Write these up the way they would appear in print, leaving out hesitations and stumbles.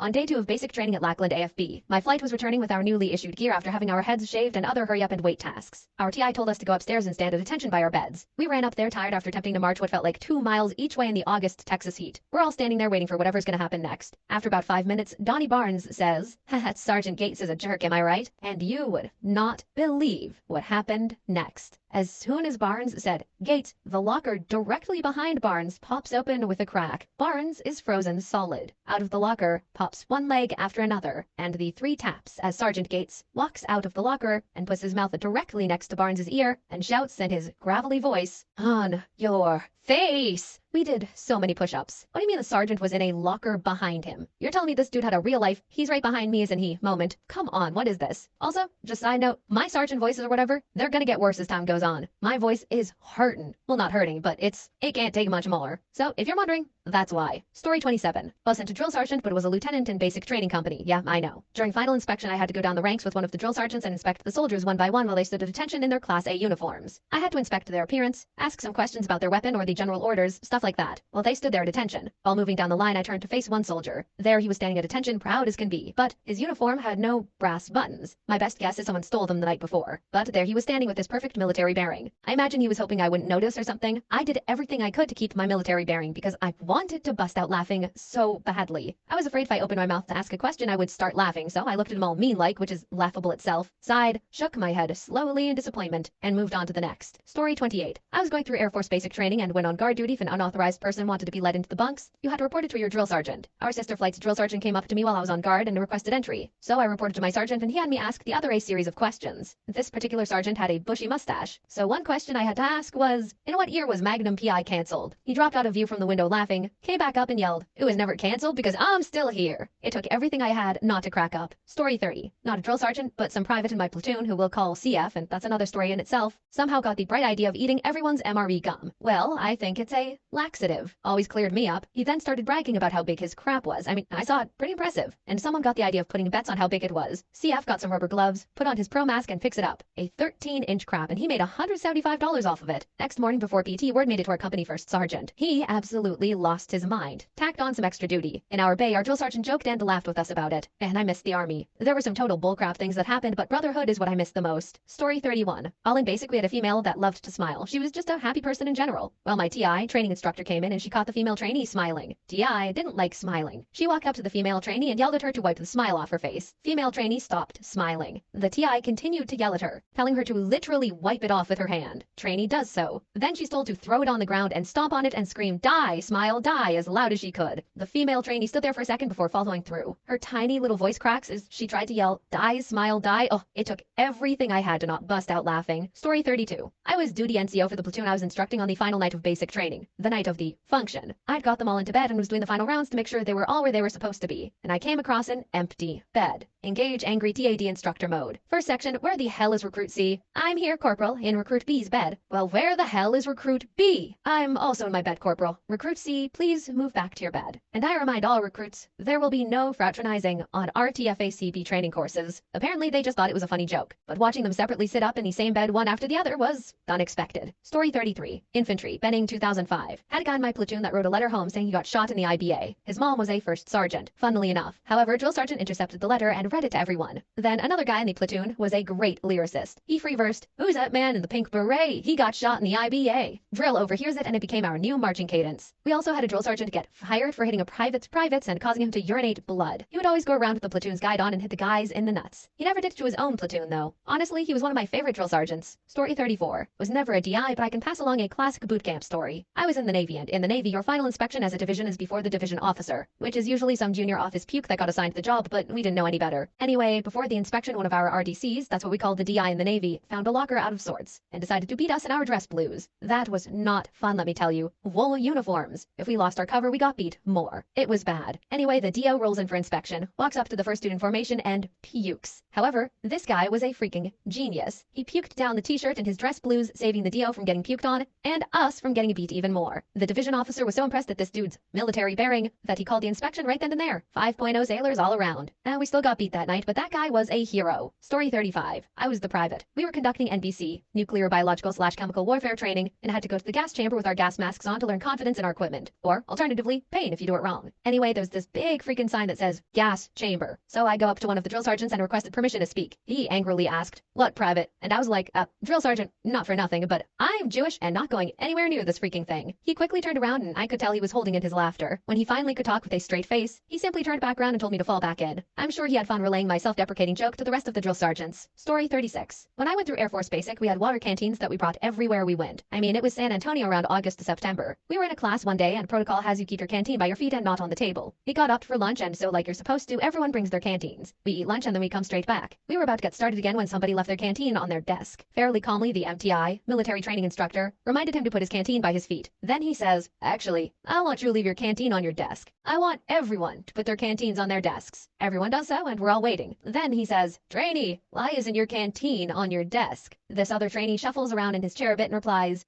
On day 2 of basic training at Lackland AFB, my flight was returning with our newly issued gear after having our heads shaved and other hurry up and wait tasks. Our TI told us to go upstairs and stand at attention by our beds. We ran up there tired after attempting to march what felt like 2 miles each way in the August Texas heat. We're all standing there waiting for whatever's gonna happen next. After about 5 minutes, Donnie Barnes says, "Haha, Sergeant Gates is a jerk, am I right?" And you would not believe what happened next. As soon as Barnes said Gates, the locker directly behind Barnes pops open with a crack. Barnes is frozen solid. Out of the locker pops one leg after another, and the 3 taps as Sergeant Gates walks out of the locker and puts his mouth directly next to Barnes's ear and shouts in his gravelly voice, "On your face!" We did so many push-ups. What do you mean the sergeant was in a locker behind him? You're telling me this dude had a real life, he's right behind me, isn't he, moment? Come on, what is this? Also, just side note, my sergeant voices or whatever, they're gonna get worse as time goes on. My voice is hurting. Well, not hurting, but it can't take much more. So, if you're wondering, that's why. Story 27. Wasn't a drill sergeant, but was a lieutenant in basic training company. Yeah, I know. During final inspection, I had to go down the ranks with one of the drill sergeants and inspect the soldiers one by one while they stood at attention in their Class A uniforms. I had to inspect their appearance, ask some questions about their weapon or the general orders, stuff like that. While they stood there at attention. While moving down the line, I turned to face one soldier. There he was standing at attention, proud as can be, but his uniform had no brass buttons. My best guess is someone stole them the night before. But there he was standing with his perfect military bearing. I imagine he was hoping I wouldn't notice or something. I did everything I could to keep my military bearing because I wanted to bust out laughing so badly. I was afraid if I opened my mouth to ask a question, I would start laughing, so I looked at him all mean-like, which is laughable itself, sighed, shook my head slowly in disappointment, and moved on to the next. Story 28. I was going through Air Force basic training and went on guard duty if an unauthorized person wanted to be led into the bunks, you had to report it to your drill sergeant. Our sister flight's drill sergeant came up to me while I was on guard and requested entry. So I reported to my sergeant and he had me ask the other a series of questions. This particular sergeant had a bushy mustache. So one question I had to ask was, in what year was Magnum PI canceled? He dropped out of view from the window laughing, came back up and yelled, "It was never canceled because I'm still here." It took everything I had not to crack up. Story 30. Not a drill sergeant, but some private in my platoon who we'll call CF, and that's another story in itself, somehow got the bright idea of eating everyone's MRE gum. Well, I think it's a laxative. Always cleared me up. He then started bragging about how big his crap was. I mean, I saw it, pretty impressive. And someone got the idea of putting bets on how big it was. CF got some rubber gloves, put on his pro mask and fix it up. A 13-inch crap, and he made $175 off of it. Next morning before PT, word made it to our company first sergeant. He absolutely lost his mind. Tacked on some extra duty. In our bay, our drill sergeant joked and laughed with us about it. And I missed the army. There were some total bullcrap things that happened, but brotherhood is what I missed the most. Story 31. All in basic, we had a female that loved to smile. She was just a happy person in general. Well, my TI, training instructor, came in and she caught the female trainee smiling. TI didn't like smiling. She walked up to the female trainee and yelled at her to wipe the smile off her face. Female trainee stopped smiling. The TI continued to yell at her, telling her to literally wipe it off with her hand. Trainee does so. Then she's told to throw it on the ground and stomp on it and scream, "Die, smile, die," as loud as she could. The female trainee stood there for a second before following through. Her tiny little voice cracks as she tried to yell, "Die, smile, die." Oh, it took everything I had to not bust out laughing. Story 32. I was duty NCO for the platoon I was instructing on the final night of basic training. The night of the function. I'd got them all into bed and was doing the final rounds to make sure they were all where they were supposed to be. And I came across an empty bed. Engage angry TAD instructor mode. First section, where the hell is Recruit C? I'm here, Corporal, in Recruit B's bed. Well, where the hell is Recruit B? I'm also in my bed, Corporal. Recruit C, please move back to your bed. And I remind all recruits, there will be no fraternizing on RTFACB training courses. Apparently they just thought it was a funny joke. But watching them separately sit up in the same bed one after the other was unexpected. Story 33. Infantry, Benning 2005. Had a guy in my platoon that wrote a letter home saying he got shot in the IBA. His mom was a first sergeant, funnily enough. However, drill sergeant intercepted the letter and read it to everyone. Then another guy in the platoon was a great lyricist. He free-versed, "Who's that man in the pink beret? He got shot in the IBA." Drill overhears it and it became our new marching cadence. We also had a drill sergeant get fired for hitting a private's privates and causing him to urinate blood. He would always go around with the platoon's guide on and hit the guys in the nuts. He never did it to his own platoon though. Honestly, he was one of my favorite drill sergeants. Story 34. Was never a DI, but I can pass along a classic boot camp story. I was in the Navy, and in the Navy, your final inspection as a division is before the division officer, which is usually some junior office puke that got assigned the job, but we didn't know any better. Anyway, before the inspection, one of our RDCs, that's what we call the DI in the Navy, found a locker out of sorts and decided to beat us in our dress blues. That was not fun, let me tell you. Wool uniforms. If we lost our cover, we got beat more. It was bad. Anyway, the DO rolls in for inspection, walks up to the first student formation and pukes. However, this guy was a freaking genius. He puked down the t-shirt in his dress blues, saving the DO from getting puked on and us from getting beat even more. The division officer was so impressed at this dude's military bearing that he called the inspection right then and there. 5.0 sailors all around. We still got beat that night, but that guy was a hero. Story 35. I was the private. We were conducting NBC, nuclear, biological/chemical warfare training, and had to go to the gas chamber with our gas masks on to learn confidence in our equipment. Or, alternatively, pain if you do it wrong. Anyway, there's this big freaking sign that says, gas chamber. So I go up to one of the drill sergeants and requested permission to speak. He angrily asked, "What, private?" And I was like, drill sergeant, not for nothing, but I'm Jewish and not going anywhere near this freaking thing. He quickly turned around and I could tell he was holding in his laughter. When he finally could talk with a straight face, he simply turned back around and told me to fall back in. I'm sure he had fun relaying my self-deprecating joke to the rest of the drill sergeants. Story 36. When I went through Air Force Basic, we had water canteens that we brought everywhere we went. I mean, it was San Antonio around August to September. We were in a class one day and protocol has you keep your canteen by your feet and not on the table. We got up for lunch and so like you're supposed to, everyone brings their canteens. We eat lunch and then we come straight back. We were about to get started again when somebody left their canteen on their desk. Fairly calmly, the MTI, military training instructor, reminded him to put his canteen by his feet. Then he says, "Actually, I want you to leave your canteen on your desk. I want everyone to put their canteens on their desks." Everyone does so and we're all waiting. Then he says, "Trainee, why isn't your canteen on your desk?" This other trainee shuffles around in his chair a bit and replies,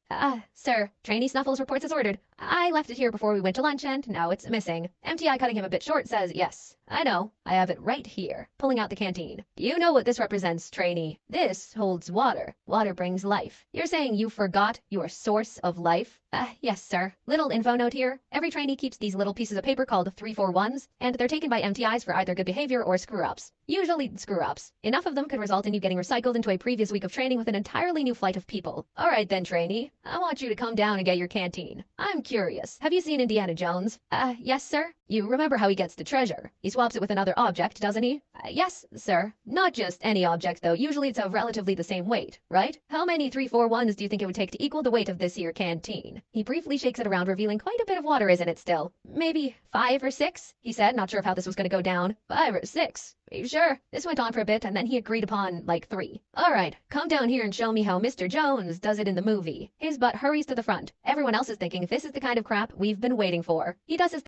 "Sir." Trainee snuffles, reports as ordered. "I left it here before we went to lunch and now it's missing." MTI, cutting him a bit short, says, "Yes, I know. I have it right here," pulling out the canteen. "You know what this represents, trainee. This holds water. Water brings life. You're saying you forgot your source of life?" Yes, sir. Little info note here. Every trainee keeps these little pieces of paper called 341s, and they're taken by MTIs for either good behavior or screw-ups. Usually screw-ups. Enough of them could result in you getting recycled into a previous week of training with an entirely new flight of people. All right then, trainee. I want you to come down and get your canteen. I'm curious. Have you seen Indiana Jones? Yes, sir. You remember how he gets the treasure. He swaps it with another object, doesn't he? Yes, sir. Not just any object, though. Usually it's of relatively the same weight, right? How many 341s do you think it would take to equal the weight of this here canteen? He briefly shakes it around, revealing quite a bit of water is in it still. Maybe 5 or 6, he said, not sure of how this was going to go down. 5 or 6. Are you sure? This went on for a bit, and then he agreed upon, like 3. All right, come down here and show me how Mr. Jones does it in the movie. His butt hurries to the front. Everyone else is thinking this is the kind of crap we've been waiting for. He does his